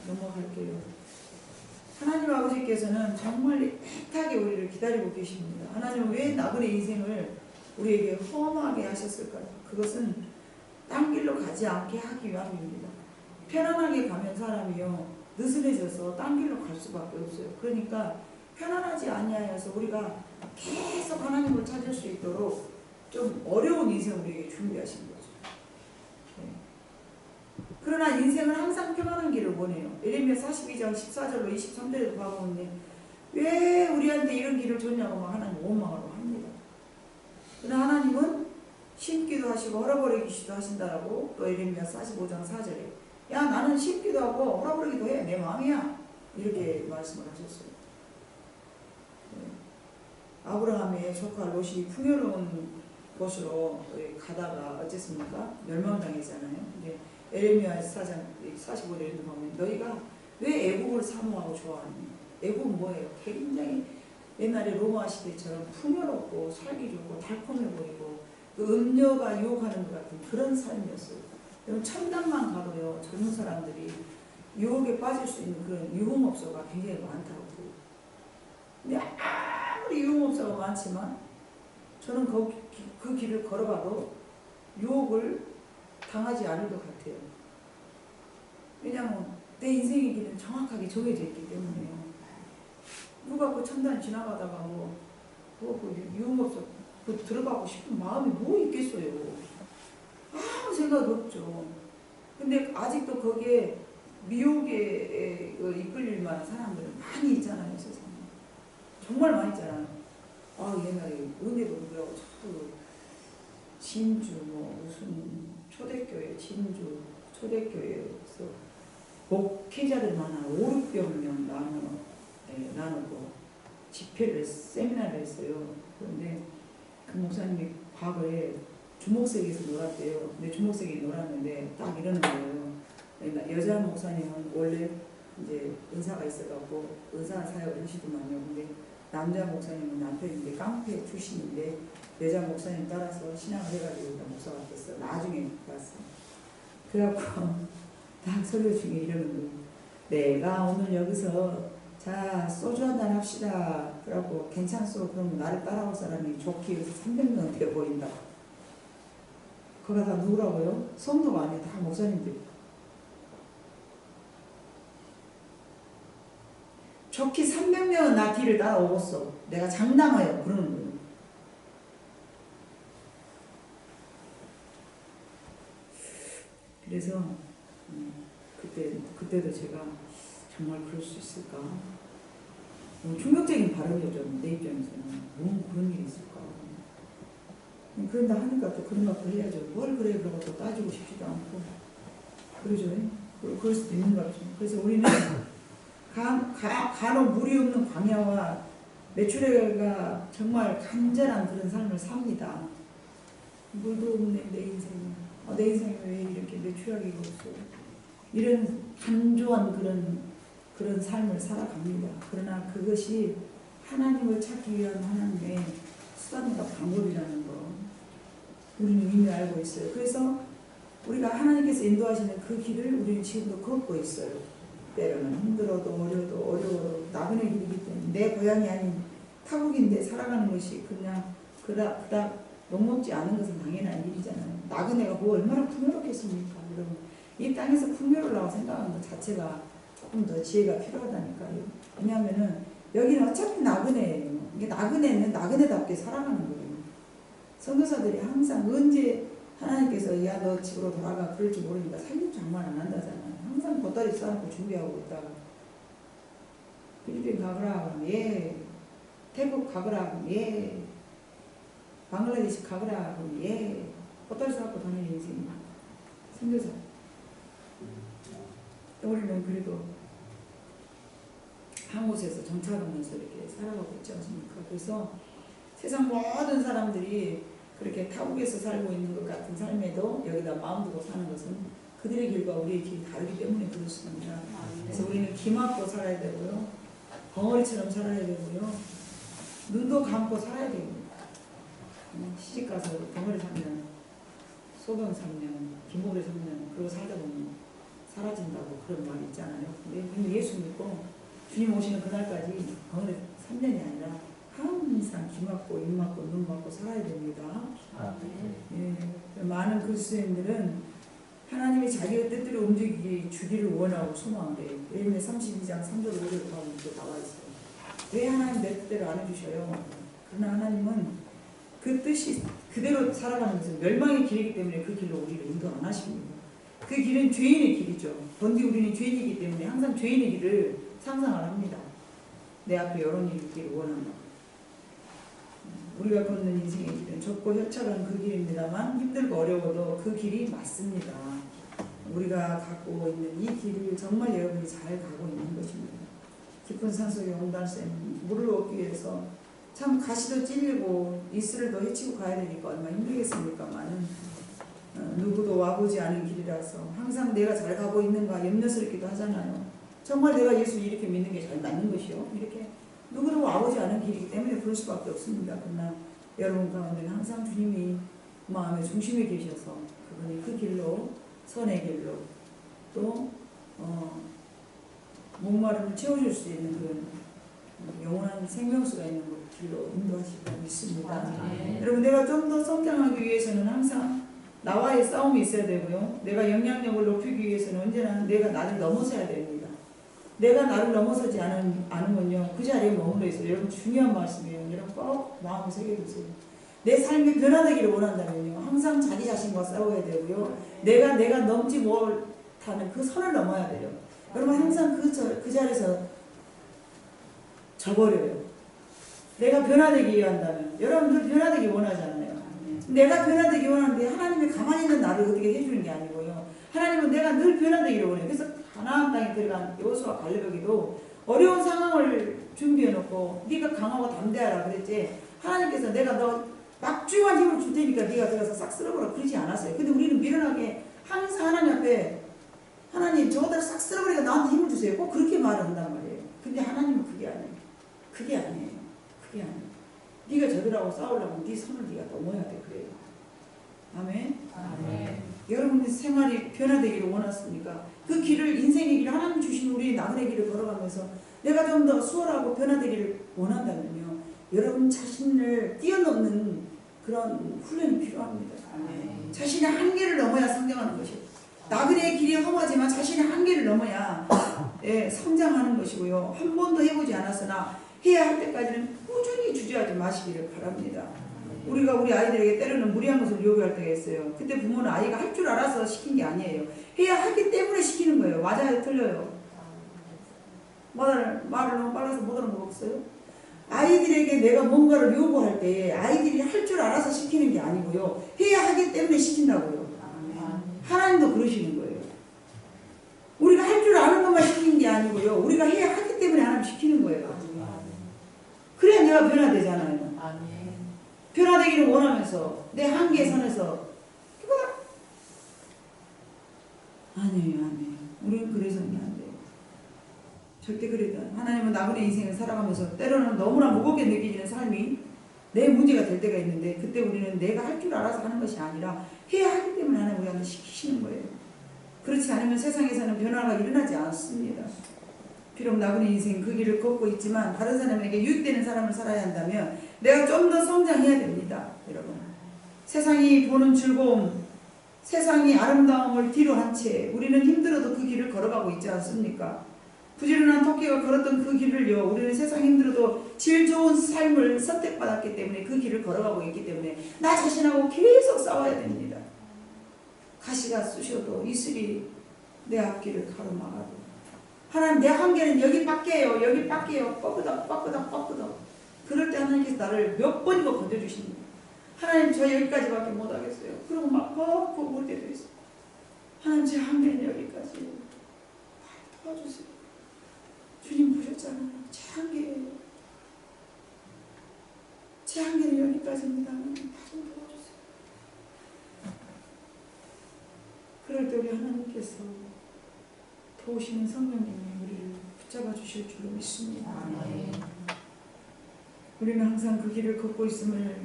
넘어갈게요. 하나님 아버지께서는 정말 애타게 우리를 기다리고 계십니다. 하나님은 왜 나그네 인생을 우리에게 험하게 하셨을까요? 그것은 딴 길로 가지 않게 하기 위함입니다. 편안하게 가면 사람이요 느슨해져서 딴 길로 갈 수밖에 없어요. 그러니까 편안하지 아니하여서 우리가 계속 하나님을 찾을 수 있도록 좀 어려운 인생을 우리에게 준비하신 거죠. 네. 그러나 인생은 항상 편안한 길을 원해요. 에레미야 42장 14절로 23절에도 봐보면 왜 우리한테 이런 길을 줬냐고 막 하나님 원망을 합니다. 그러나 하나님은 심기도 하시고 헐어버리기도 하신다라고 또 에레미야 45장 4절에 야 나는 심기도 하고 헐어버리기도 해. 내 마음이야. 이렇게 말씀을 하셨어요. 네. 아브라함의 조카 롯이 풍요로운 곳으로 가다가 어쨌습니까? 멸망당했잖아요. 근데 에레미야 4장 45절에도 보면 너희가 왜 애국을 사모하고 좋아하니? 애국은 뭐예요? 굉장히 옛날에 로마 시대처럼 풍요롭고 살기 좋고 달콤해 보이고 그 음료가 유혹하는 것 같은 그런 삶이었어요. 여러분 천당만 가도요 젊은 사람들이 유혹에 빠질 수 있는 그런 유흥업소가 굉장히 많다고. 근데 아무리 유흥업소가 많지만 저는 그 길을 걸어가도 유혹을 당하지 않을 것 같아요. 왜냐하면 내 인생의 길은 정확하게 정해져 있기 때문에요. 누가 그 천당 지나가다가 그 유흥업소 들어가고 싶은 마음이 뭐 있겠어요. 아무 생각 없죠. 근데 아직도 거기에 미혹에 이끌릴 만한 사람들은 많이 있잖아요, 세상에. 정말 많이 있잖아요. 옛날에 은혜도 그러고 자꾸 진주 무슨 초대교회 진주 초대교회에서 목회자들 하나 5,600명 나누고 집회를 세미나를 했어요. 그런데 그 목사님이 과거에 주목세계에서 놀았대요. 근데 주목세계에 놀았는데 딱 이러는 거예요. 여자 목사님은 원래 이제 은사가 있어갖고 은사 사역을 하시더만요. 근데 남자 목사님은 남편인데 깡패 출신인데 여자 목사님 따라서 신앙을 해가지고 목사가 됐어. 나중에 봤어. 그래갖고 딱 설교 중에 이러는 거예요. 내가 오늘 여기서 자 소주 한잔 합시다. 그래갖고 괜찮소. 그럼 나를 따라올 사람이 좋게 여기서 300명 되어 보인다. 그거 다 누구라고요? 성도가 아니에요. 다 목사님들. 좋게 300명은 나 뒤를 따라오겠어. 내가 장담하여 그러는 거예요. 그래서 그때도 제가 정말 그럴 수 있을까? 충격적인 발언이었죠. 내 입장에서는. 그런 일이 있을까? 그런다 하니까 또 그런 것도 해야죠. 뭘 그래 그러고 또 따지고 싶지도 않고 그러죠. 그럴 수도 있는 것 같죠. 그래서 우리는 간혹 물이 없는 광야와 메추라기가 정말 간절한 그런 삶을 삽니다. 물도 없네 내 인생이. 내 인생이 왜 이렇게 메추라기가 없어. 이런 간조한 그런 삶을 살아갑니다. 그러나 그것이 하나님을 찾기 위한 하나님의 수단과 방법이라는 거 우리는 이미 알고 있어요. 그래서 우리가 하나님께서 인도하시는 그 길을 우리는 지금도 걷고 있어요. 때로는 힘들어도 어려워도 나그네 길이기 때문에 내 고향이 아닌 타국인데 살아가는 것이 그냥 그닥 녹록지 않은 것은 당연한 일이잖아요. 나그네가 뭐 얼마나 풍요롭겠습니까? 여러분 이 땅에서 풍요로우라고 생각하는 것 자체가 조금 더 지혜가 필요하다니까요. 왜냐하면은 여기는 어차피 나그네예요. 이게 나그네는 나그네답게 살아가는 거예요. 선교사들이 항상 언제 하나님께서 야 너 집으로 돌아가 그럴 줄 모르니까 살림 장만 안 한다잖아요. 항상 보따리 싸놓고 준비하고 있다가 필리핀 가거라 그러면 예, 태국 가거라 그러면 예, 방글라데시 가거라 그러면 예, 보따리 싸놓고 다니는 인생이 선교사. 우리는 그래도 한 곳에서 정착하면서 이렇게 살아가고 있지 않습니까? 그래서 세상 모든 사람들이 그렇게 타국에서 살고 있는 것 같은 삶에도 여기다 마음 두고 사는 것은 그들의 길과 우리의 길이 다르기 때문에 그렇습니다. 그래서 우리는 귀 막고 살아야 되고요. 벙어리처럼 살아야 되고요. 눈도 감고 살아야 됩니다. 시집가서 벙어리 살면, 소변 살면, 김모래 살면 그러고 살다 보면 사라진다고 그런 말이 있잖아요. 근데 예수 믿고 주님 오시는 그날까지 벙어리 3년이 아니라 항상 귀 막고 입 막고 눈 막고 살아야 됩니다. 예, 많은 그리스도인들은 하나님이 자기의 뜻대로 주기를 원하고 소망해요. 예레미야 32장 3절 5절 보면 또 나와 있어요. 왜 하나님 내 뜻대로 안 해주셔요? 그러나 하나님은 그 뜻이 그대로 살아가는 것은 멸망의 길이기 때문에 그 길로 우리를 인도 안 하십니다. 그 길은 죄인의 길이죠. 번디 우리는 죄인이기 때문에 항상 죄인의 길을 상상을 합니다. 내 앞에 이런 일이 있기를 원한다. 우리가 걷는 인생의 길은 좁고 협착한 그 길입니다만 힘들고 어려워도 그 길이 맞습니다. 우리가 갖고 있는 이 길을 정말 여러분이 잘 가고 있는 것입니다. 깊은 산속에 온달샘 물을 얻기 위해서 참 가시도 찔리고 이슬도 헤치고 가야 되니까 얼마나 힘들겠습니까만은 누구도 와보지 않은 길이라서 항상 내가 잘 가고 있는가 염려스럽기도 하잖아요. 정말 내가 예수 이렇게 믿는 게 잘 맞는 것이요? 이렇게 누구도 와보지 않은 길이기 때문에 그럴 수밖에 없습니다. 그러나 여러분 가운데는 항상 주님이 마음의 중심에 계셔서 그분이 그 길로 선의 길로 또 목마름을 채워줄 수 있는 그런 영원한 생명수가 있는 길로 인도하시고 있습니다. 여러분 내가 좀 더 성장하기 위해서는 항상 나와의 싸움이 있어야 되고요. 내가 영향력을 높이기 위해서는 언제나 내가 나를 넘어서야 됩니다. 내가 나를 넘어서지 않으면요. 그 자리에 머물러 있어요. 여러분 중요한 말씀이에요. 여러분 꼭 마음에 새겨두세요. 내 삶이 변화되기를 원한다면요. 항상 자기 자신과 싸워야 되고요. 내가 넘지 못하는 그 선을 넘어야 돼요. 여러분 항상 그 자리에서 져버려요. 내가 변화되기 위한다면 여러분들 변화되기 원하잖아요. 내가 변화되기 원하는데 하나님이 가만히 있는 나를 어떻게 해주는 게 아니고요. 하나님은 내가 늘 변화되기를 원해요. 그래서 가나안 땅에 들어간 여호수아 갈렙에게도 어려운 상황을 준비해놓고 네가 강하고 담대하라 그랬지 하나님께서 내가 너 막중한 힘을 줄 테니까 네가 들어가서 싹 쓸어버려 그러지 않았어요. 근데 우리는 미련하게 항상 하나님 앞에 하나님 저거들 싹 쓸어버리니까 나한테 힘을 주세요. 꼭 그렇게 말을 한단 말이에요. 근데 하나님은 그게 아니에요. 그게 아니에요. 그게 아니에요. 네가 저들하고 싸우려면 네 손을 네가 넘어야 돼. 그래요. 아멘. 아멘. 여러분의 생활이 변화되기를 원하십니까? 그 길을 인생의 길을 하나님 주신 우리 나그네 길을 걸어가면서 내가 좀 더 수월하고 변화되기를 원한다면요. 여러분 자신을 뛰어넘는 그런 훈련이 필요합니다. 아멘. 자신의 한계를 넘어야 성장하는 것이에요. 나그네의 길이 험하지만 자신의 한계를 넘어야 예, 성장하는 것이고요. 한 번도 해보지 않았으나 해야 할 때까지는 꾸준히 주저하지 마시기를 바랍니다. 우리가 우리 아이들에게 때로는 무리한 것을 요구할 때가 있어요. 그때 부모는 아이가 할 줄 알아서 시킨 게 아니에요. 해야 하기 때문에 시키는 거예요. 맞아요? 틀려요? 말을 너무 빨라서 못 알아먹었어요? 아이들에게 내가 뭔가를 요구할 때 아이들이 할 줄 알아서 시키는 게 아니고요. 해야 하기 때문에 시킨다고요. 하나님도 그러시는 거예요. 우리가 할 줄 아는 것만 시키는 게 아니고요. 우리가 해야 하기 때문에 하나님 시키는 거예요. 그래야 내가 변화되잖아요. 변화되기를 원하면서 내 한계 선에서 아니에요. 우리는 그래서는 안 돼요. 절대 그래도 하나님은 나그네 인생을 살아가면서 때로는 너무나 무겁게 느껴지는 삶이 내 문제가 될 때가 있는데 그때 우리는 내가 할 줄 알아서 하는 것이 아니라 해야 하기 때문에 하나님 우리한테 시키시는 거예요. 그렇지 않으면 세상에서는 변화가 일어나지 않습니다. 비록 나그네 인생 그 길을 걷고 있지만 다른 사람에게 유익되는 사람을 살아야 한다면 내가 좀 더 성장해야 됩니다. 여러분, 세상이 보는 즐거움, 세상이 아름다움을 뒤로 한 채 우리는 힘들어도 그 길을 걸어가고 있지 않습니까? 부지런한 토끼가 걸었던 그 길을요, 우리는 세상 힘들어도 질 좋은 삶을 선택받았기 때문에 그 길을 걸어가고 있기 때문에 나 자신하고 계속 싸워야 됩니다. 가시가 쑤셔도 이슬이 내 앞길을 가로막아도 하나님 내 한계는 여기밖에요. 여기밖에요. 뻐끄덕. 그럴 때 하나님께서 나를 몇 번이고 건져주십니다. 하나님 저 여기까지밖에 못하겠어요. 그러고 막 퍽퍽 올 때도 있어요. 하나님 제 한계는 여기까지예요. 도와주세요. 주님 보셨잖아요. 제 한계예요. 제 한계는 여기까지입니다. 하나님 좀 도와주세요. 그럴 때 우리 하나님께서 도우시는 성령님이 우리를 붙잡아 주실 줄로 믿습니다. 우리는 항상 그 길을 걷고 있음을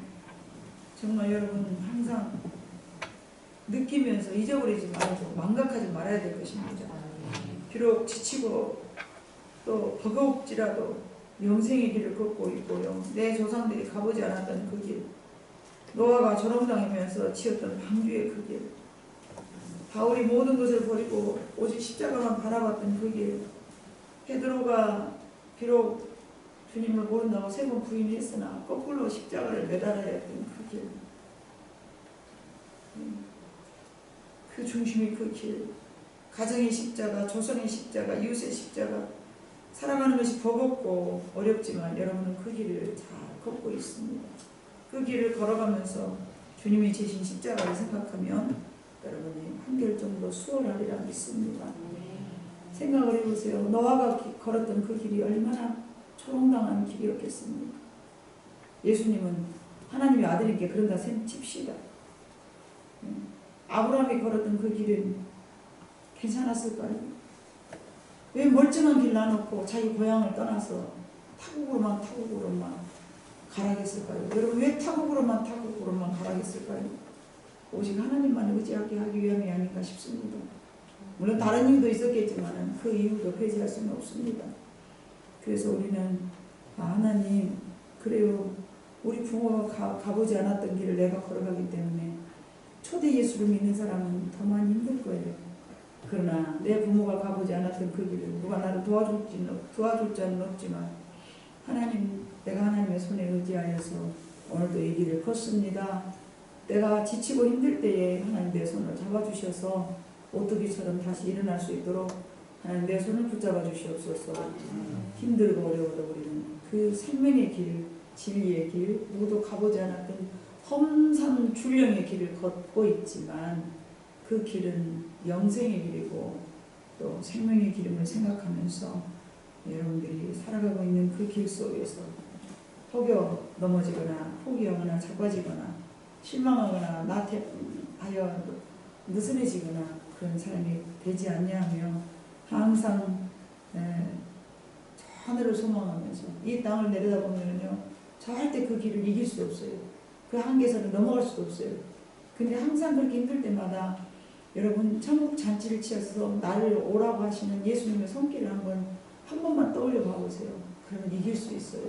정말 여러분 항상 느끼면서 잊어버리지 말고 망각하지 말아야 될 것입니다. 비록 지치고 또 버거울지라도 영생의 길을 걷고 있고요. 내 조상들이 가보지 않았던 그 길, 노아가 조롱당하면서 치었던 방주의 그 길, 바울이 모든 것을 버리고 오직 십자가만 바라봤던 그 길, 베드로가 비록 주님을 모른다고 3번 부인했으나 거꾸로 십자가를 매달아야 했던 그 길, 그 중심이 그 길, 가정의 십자가, 조선의 십자가, 이웃의 십자가, 살아가는 것이 버겁고 어렵지만 여러분은 그 길을 잘 걷고 있습니다. 그 길을 걸어가면서 주님이 지신 십자가를 생각하면 여러분이 한결 좀 더 수월하리라 믿습니다. 생각을 해보세요. 노아가 걸었던 그 길이 얼마나 초롱당한 길이었겠습니까? 예수님은 하나님의 아들에게 그런다 칩시다. 아브라함이 걸었던 그 길은 괜찮았을까요? 왜 멀쩡한 길 놔놓고 자기 고향을 떠나서 타국으로만 가라겠을까요? 여러분 왜 타국으로만 가라겠을까요? 오직 하나님만 의지하게 하기 위함이 아닐까 싶습니다. 물론 다른 이유도 있었겠지만 그 이유도 배제할 수는 없습니다. 그래서 우리는 하나님 그래요. 우리 부모가 가보지 않았던 길을 내가 걸어가기 때문에 초대 예수를 믿는 사람은 더 많이 힘들 거예요. 그러나 내 부모가 가보지 않았던 그 길을 누가 나를 도와줄 자는 없지만 하나님, 내가 하나님의 손에 의지하여서 오늘도 이 길을 걷습니다. 내가 지치고 힘들 때에 하나님 내 손을 잡아주셔서 오뚜기처럼 다시 일어날 수 있도록 하나님 내 손을 붙잡아 주시옵소서. 힘들고 어려워도 우리는 그 생명의 길, 진리의 길, 누구도 가보지 않았던 험산 줄령의 길을 걷고 있지만 그 길은 영생의 길이고 또 생명의 길임을 생각하면서 여러분들이 살아가고 있는 그 길 속에서 혹여 넘어지거나 포기하거나 자빠지거나 실망하거나 나태하여 느슨해지거나 그런 삶이 되지 않냐며 항상 하늘을 소망하면서 이 땅을 내려다보면요 절대 그 길을 이길 수 없어요. 그 한계선을 넘어갈 수도 없어요. 근데 항상 그렇게 힘들 때마다 여러분 천국 잔치를 치러서 나를 오라고 하시는 예수님의 손길을 한 번만 떠올려 봐보세요. 그러면 이길 수 있어요.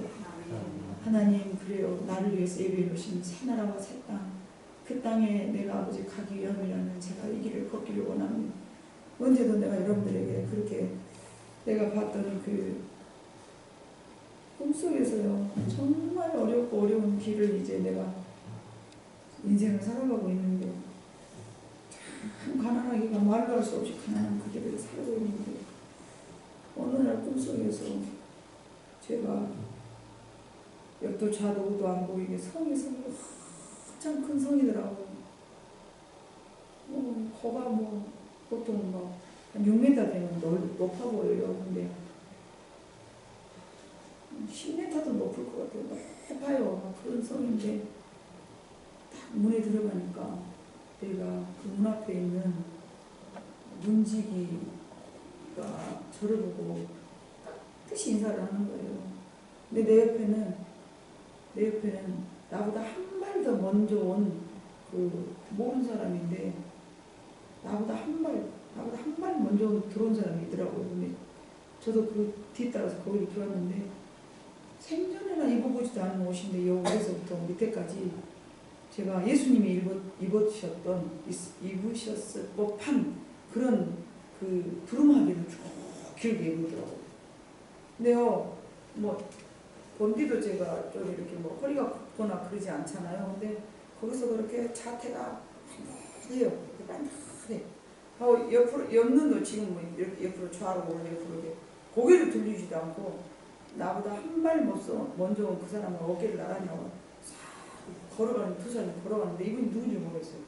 하나님 그래요. 나를 위해서 예비해 놓으신 새 나라와 새 땅, 그 땅에 내가 아버지 가기 위함이라는 제가 이 길을 걷기를 원합니다. 언제도 내가 여러분들에게 그렇게 내가 봤던 그 꿈속에서요 정말 어렵고 어려운 길을 이제 내가 인생을 살아가고 있는데 참 가난하기가 말로 할 수 없이 가난한 그 길을 살고 있는데 어느 날 꿈속에서 제가 옆도 좌도도 안 보이게 성이 한참 큰 성이더라고. 거가 뭐 보통 뭐 한 6m 되면 높아 보여요. 근데 10m도 높을 것 같아요. 높아요. 막 그런 성인데 딱 문에 들어가니까 내가 그 문 앞에 있는 문지기가 저를 보고 뜻이 인사를 하는 거예요. 근데 내 옆에는 나보다 한 발 더 먼저 온 그 모르는 사람인데 나보다 한 발 먼저 들어온 사람이 있더라고요. 근데 저도 그 뒤따라서 거기로 들어왔는데 생전에나 입어보지도 않은 옷인데 여기서부터 밑에까지 제가 예수님이 입으셨을 법한 그런 그 두루마기를 쭉 길게 입으더라고요. 근데요, 뭐 본디도 제가 좀 이렇게 뭐 허리가 굽거나 그러지 않잖아요. 근데 거기서 그렇게 자태가 해요. 네. 옆으로 옆눈도 지금 뭐 이렇게 옆으로 좌로 오르고 옆으로 이렇게 고개를 돌리지도 않고 나보다 한 발 먼저 온 그 사람은 어깨를 나란히 하고 걸어가는 두 사람이 걸어가는데 이분이 누군지 모르겠어요.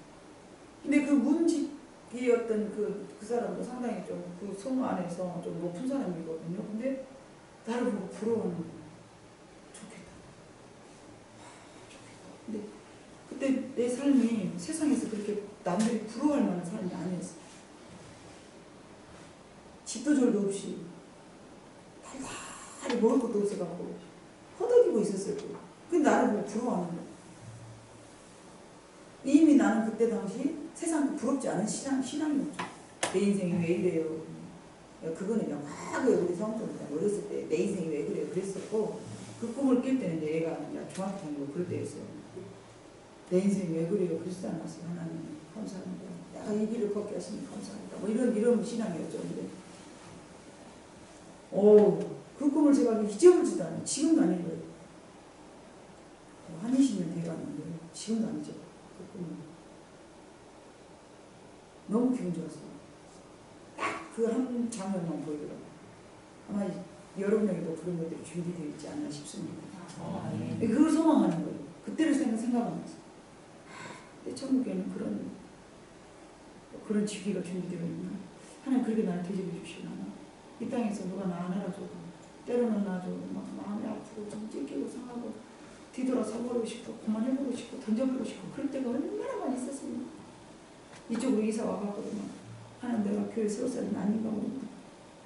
근데 그 문직이었던 그 사람도 상당히 좀 그 성 안에서 좀 높은 사람이거든요. 근데 나를 보고 부러워하는 거예요. 좋겠다. 근데 그때 내 삶이 세상에서 그렇게 남들이 부러워할 만한 삶이 아니었어요. 집도 절도 없이 달달이 먹을 것도 없어갖고 허덕이고 있었을 거예요. 근데 나를 보고 부러워하는 거예요. 이미 나는 그때 당시 세상 부럽지 않은 신앙이었죠. 내 인생이 왜 이래요. 그거는 과거에 우리 성도들 어렸을 때 내 인생이 왜 그래요 그랬었고 그 꿈을 깰 때는 얘가 중학생이고 그럴 때였어요. 내 인생이 왜 그래요 그러지 않았어요. 하나님 감사합니다. 내가 이 길을 걷게 하시니 감사합니다. 뭐 이런 신앙이었죠. 근데 그 꿈을 제가 잊어보지도 않아요. 지금도 아닌 거예요. 한 20년 돼가는데 지금도 아니죠. 그 꿈은 너무 기분 좋았어요. 딱 그 한 장면만 보이더라고요. 아마 여러분에게도 그런 것들이 준비되어 있지 않나 싶습니다. 그걸 소망하는 거예요. 그때를 생각하면서 내 천국에는 그런 지기가 준비되어 있나? 하나님 그렇게 나를 되짚어 주시나? 이 땅에서 누가 나 안 알아줘도 때로는 나도 막 마음이 아프고 좀 찢기고 상하고 뒤돌아 서보고 싶고 그만해보고 싶고 던져보고 싶고 그럴 때가 얼마나 많이 있었습니다. 이쪽으로 이사 와봤거든요. 하나님 내가 교회 세워서는 아닌가 모르겠다.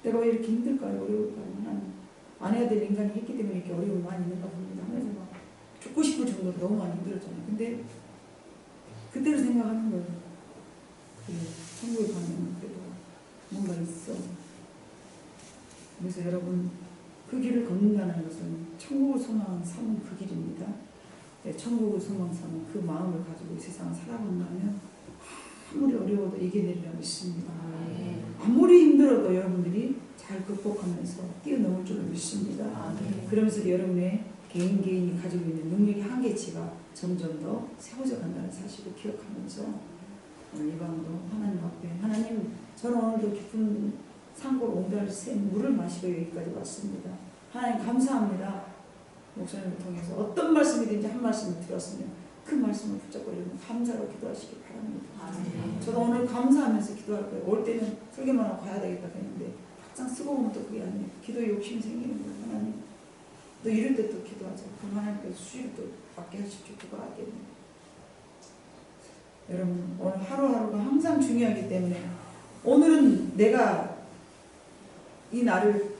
내가 왜 이렇게 힘들까요? 어려울까요? 하나님 안 해야 될 인간이 했기 때문에 이렇게 어려움이 많이 있는가 봅니다. 하면서 막 죽고 싶을 정도로 너무 많이 힘들었잖아요. 근데 그때로 생각하는 거예요. 천국에 가면 그래도 뭔가 있어. 그래서 여러분 그 길을 걷는다는 것은 천국을 소망 삼은 그 길입니다. 네, 천국을 소망 삼은 그 마음을 가지고 이 세상을 살아간다면 아무리 어려워도 이겨내리라 믿습니다. 아무리 힘들어도 여러분들이 잘 극복하면서 뛰어넘을 줄을 믿습니다. 그러면서 여러분의 개인이 가지고 있는 능력의 한계치가 점점 더 세워져 간다는 사실을 기억하면서 오늘 이 밤도 하나님 앞에 하나님 저는 오늘도 깊은 산골 옹달 샘 물을 마시고 여기까지 왔습니다. 하나님 감사합니다. 목사님을 통해서 어떤 말씀이든지 한 말씀을 들었으면 그 말씀을 붙잡고 여러분 감사로 기도하시기 바랍니다. 저도 오늘 감사하면서 기도할 거예요. 올 때는 설교만 하고 가야 되겠다 했는데 막상 쓰고 오면 또 그게 아니에요. 기도에 욕심이 생기는 거예요. 하나님 또 이럴 때 또 기도하자. 그럼 하나님께서 수익을 또 받게 하십시오. 그거 알겠네요. 여러분 오늘 하루하루가 항상 중요하기 때문에 오늘은 내가 이 날을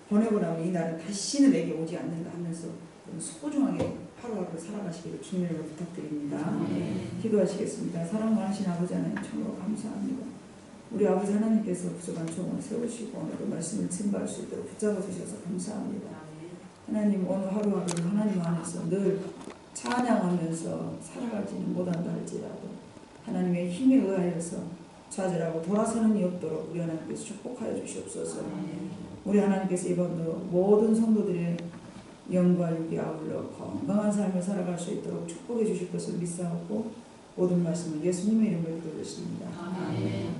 보내고 나면 이 날은 다시는 내게 오지 않는다 하면서 소중하게 하루하루 살아가시기를 주님으로 부탁드립니다. 기도하시겠습니다. 사랑 많으신 아버지 하나님 참으로 감사합니다. 우리 아버지 하나님께서 부족한 종을 세우시고 오늘도 말씀을 증거할 수 있도록 붙잡아 주셔서 감사합니다. 하나님 오늘 하루하루 하나님 안에서 늘 찬양하면서 살아가지는 못한다 할지라도 하나님의 힘에 의하여서 좌절하고 돌아서는 이 없도록 우리 하나님께서 축복하여 주시옵소서. 우리 하나님께서 이번도 모든 성도들의 영과 육이 아울러 건강한 삶을 살아갈 수 있도록 축복해 주실 것을 믿사옵고 모든 말씀을 예수님의 이름으로 기도드렸습니다. 아멘.